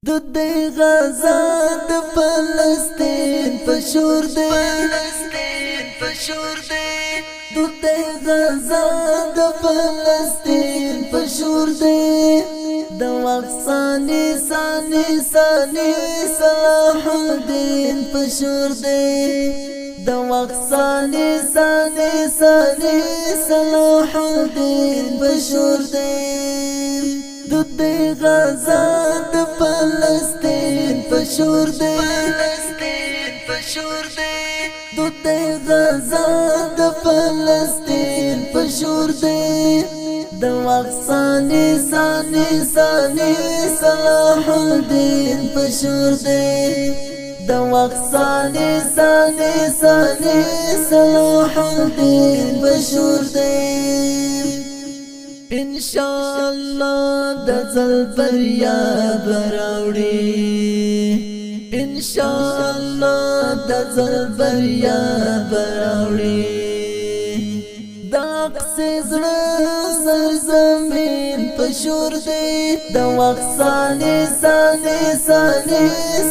ددی غزا د فلسطین پشور دی ددی غزا د فلسطین پشور دی د وخت ثانی صلاح الدین پشور دی د وخت ثانی صلاح الدین پشور دی ددی غزا د فلسطین پشور دی ددی غزا د فلسطین پشور دی د وخت ثانی صلاح الدین پشور دی د وخت ثانی صلاح الدین پشور دی انشاءاللہ دزل بریا براوڑی انشاءاللہ دزل بریا براوڑی داقس زڑا سرزمین پشور دی د وخت ثانی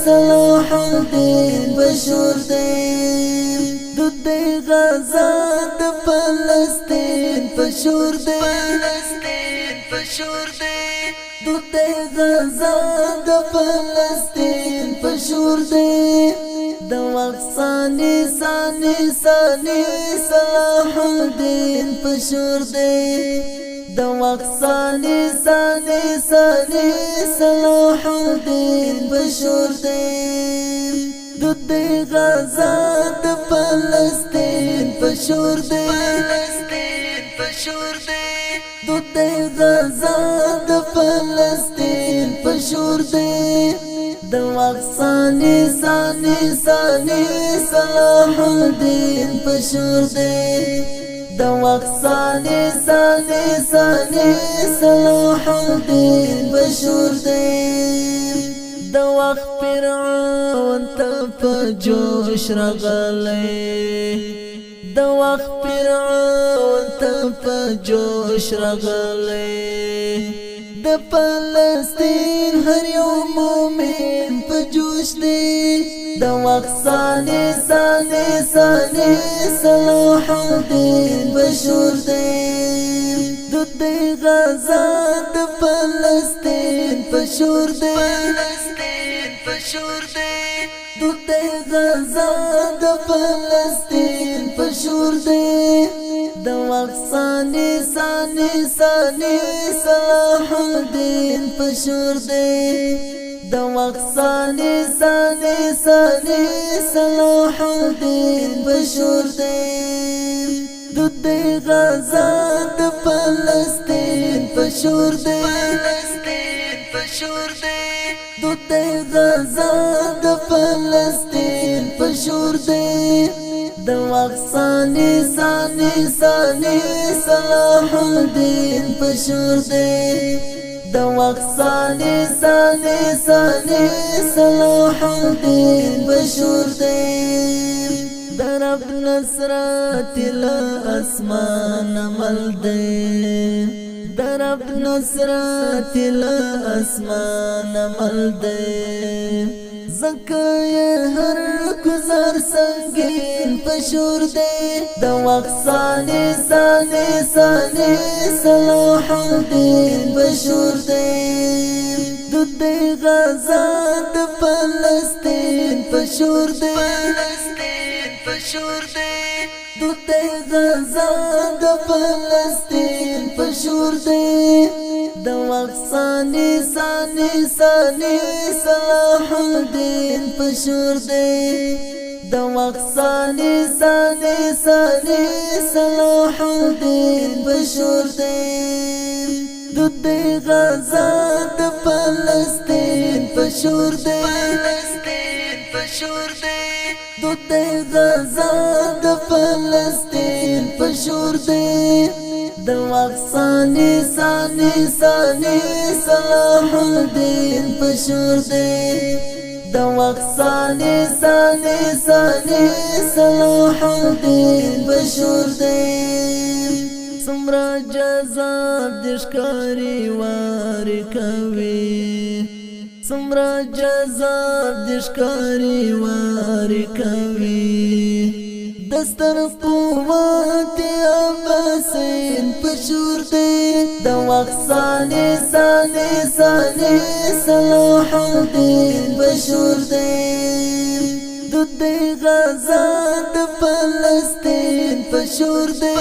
صلاح الدین پشور دی ددی غزا د فلسطین پشور دی ددی غزا د فلسطین پشور دی د وخت ثانی صلاح الدین پشور دی د وخت ثانی صلاح الدین پشور دی ددی غزا د فلسطین پشور دی ددی غزا د فلسطین پشور دی د وخت ثانی صلاح الدین پشور دی د وخت ثانی صلاح الدین پشور دی د وخت فرعون ته په جوش راغلی د وخت فرعون ته په جوش راغلی د فلسطین هر یو مومن په جوش دی د وخت ثانی صلاح الدین پشور دی ددی غزا د فلسطین پشور دی ددی غزا د فلسطین پشور دی د وخت ثانی صلاح الدین پشور دی د وخت ثانی صلاح الدین پشور دی ددی غزا د فلسطین پشور دی ددی غزا د فلسطین پشور دی د وخت ثانی صلاح الدین پشور دی د وخت ثانی صلاح الدین پشور دی درب نصرت الاسمان عمل دی درب نصرت الاسمان عمل دی زکای هر گزار سنگین پشور دی د وخت ثانی صلاح الدین پشور دی ددی غزا د فلسطین پشور دی ددی غزا د فلسطین پشور دی د وخت ثانی صلاح الدین پشور دی د وخت ثانی صلاح الدین پشور دی ددی غزا د فلسطین پشور دی ددی غزا د فلسطین پشور دی د وخت ثانی صلاح الدین پشور دی د وخت ثانی صلاح الدین پشور دی سمرا جزا دشکاری وار کوي سمرا جذاب دشکاری واری کوي دستر قوت عباسین پشور دی د وخت ثاني ثاني ثاني صلاح الدین بشور دی د غزا د فلسطین پشور دی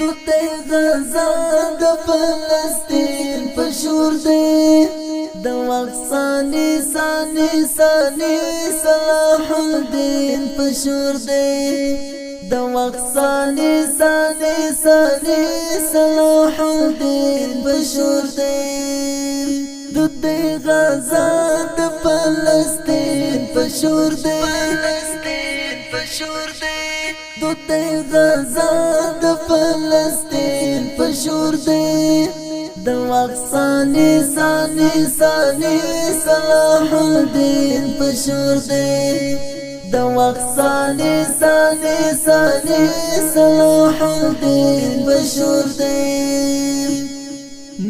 د غزا د فلسطین پشور دی د وخت ثاني ثاني ثاني صلاح الدین پشور دی د وخت ثاني ثاني ثاني صلاح الدین پشور دی د غزا د فلسطین پشور دی د غزا د فلسطین پشور دی د وخت ثاني ثاني ثاني صلاح الدین پشور دی د وخت ثاني ثاني ثاني صلاح الدین پشور دی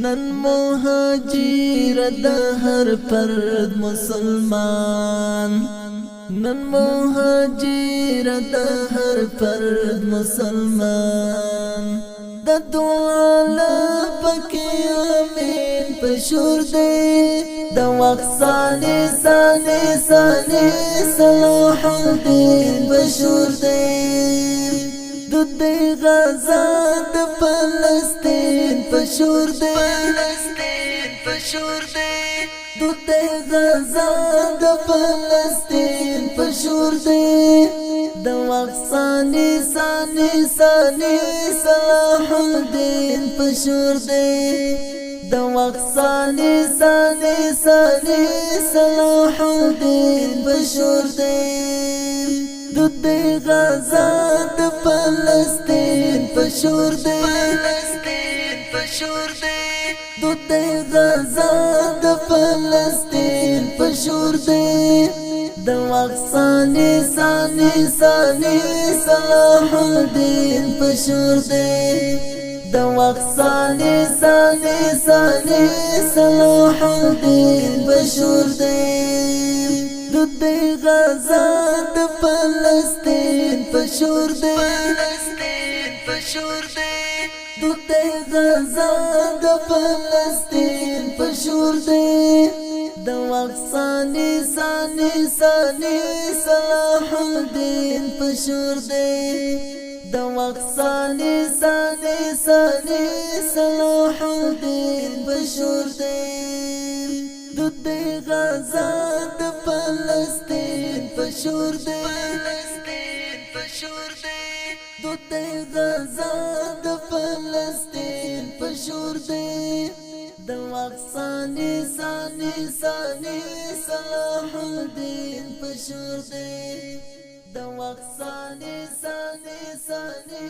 نن مهاجر د هر فرد مسلمان نن مهاجر د هر فرد مسلمان د دعا لپاره امین پشور دی د وخت ثاني ثاني ثاني صلاح الدین پشور دی د غزا د فلسطین پشور دی د غزا د فلسطین پشور دی د وخت ثاني ثاني ثاني صلاح الدین پشور دی د وخت ثاني ثاني ثاني صلاح الدین پشور دی د غزا د فلسطین پشور دی د غزا د فلسطین پشور دی د وخت ثاني ثاني ثاني صلاح الدین پشور دی د وخت ثاني ثاني ثاني صلاح الدین پشور دی د غزا د فلسطین پشور دی د غزا د فلسطین پشور دی د وخت ثاني ثاني ثاني صلاح الدین پشور دی د وخت ثاني ثاني ثاني صلاح الدین پشور دی د غزا د فلسطین پشور دی د غزا د فلسطین پشور دی د وخت ثاني ثاني ثاني صلاح الدین پشور دی د وخت ثاني ثاني ثاني